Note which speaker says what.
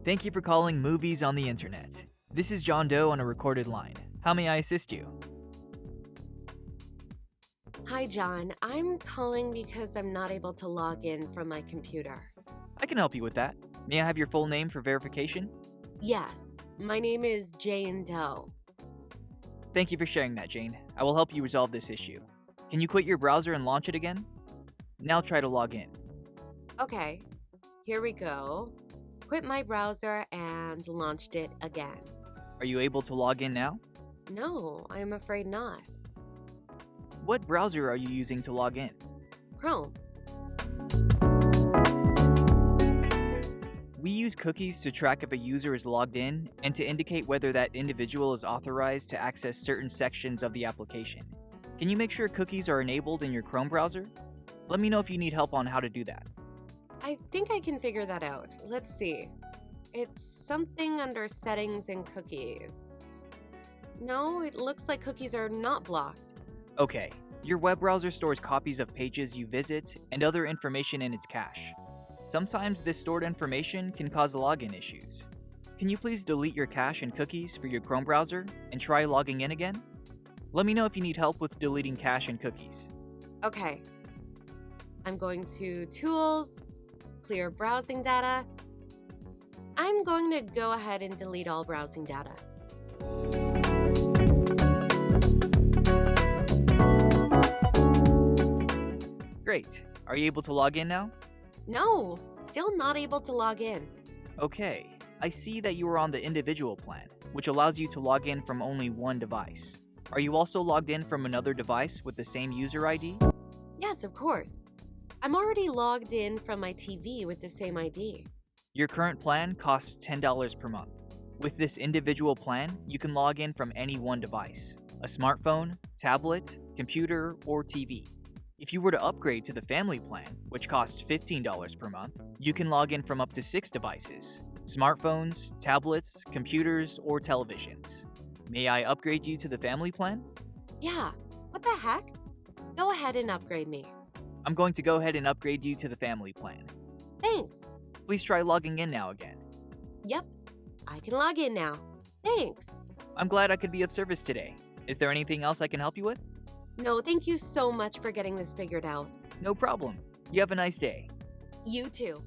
Speaker 1: Thank you for calling Movies on the Internet. This is John Doe on a recorded line. How may I assist you?
Speaker 2: Hi, John. I'm calling because I'm not able to log in from my computer.
Speaker 1: I can help you with that. May I have your full name for verification?
Speaker 2: Yes, my name is Jane Doe.
Speaker 1: Thank you for sharing that, Jane. I will help you resolve this issue. Can you quit your browser and launch it again? Now try to log in.
Speaker 2: Okay, here we go. Quit my browser and launched it again.
Speaker 1: Are you able to log in now?
Speaker 2: No, I'm afraid not.
Speaker 1: What browser are you using to log in?
Speaker 2: Chrome.
Speaker 1: We use cookies to track if a user is logged in and to indicate whether that individual is authorized to access certain sections of the application. Can you make sure cookies are enabled in your Chrome browser? Let me know if you need help on how to do that.
Speaker 2: I think I can figure that out. Let's see. It's something under settings and cookies. No, it looks like cookies are not blocked.
Speaker 1: Okay, your web browser stores copies of pages you visit and other information in its cache. Sometimes this stored information can cause login issues. Can you please delete your cache and cookies for your Chrome browser and try logging in again? Let me know if you need help with deleting cache and cookies.
Speaker 2: Okay. I'm going to Tools, Clear Browsing Data. I'm going to go ahead and delete all browsing data.
Speaker 1: Great. Are you able to log in now?
Speaker 2: No, still not able to log in.
Speaker 1: Okay, I see that you are on the individual plan, which allows you to log in from only one device. Are you also logged in from another device with the same user ID?
Speaker 2: Yes, of course. I'm already logged in from my TV with the same ID.
Speaker 1: Your current plan costs $10 per month. With this individual plan, you can log in from any one device: a smartphone, tablet, computer, or TV. If you were to upgrade to the family plan, which costs $15 per month, you can log in from up to 6 devices: smartphones, tablets, computers, or televisions. May I upgrade you to the family plan?
Speaker 2: Yeah, what the heck? Go ahead and upgrade me.
Speaker 1: I'm going to go ahead and upgrade you to the family plan.
Speaker 2: Thanks.
Speaker 1: Please try logging in now again.
Speaker 2: Yep, I can log in now. Thanks.
Speaker 1: I'm glad I could be of service today. Is there anything else I can help you with?
Speaker 2: No, thank you so much for getting this figured out.
Speaker 1: No problem. You have a nice day.
Speaker 2: You too.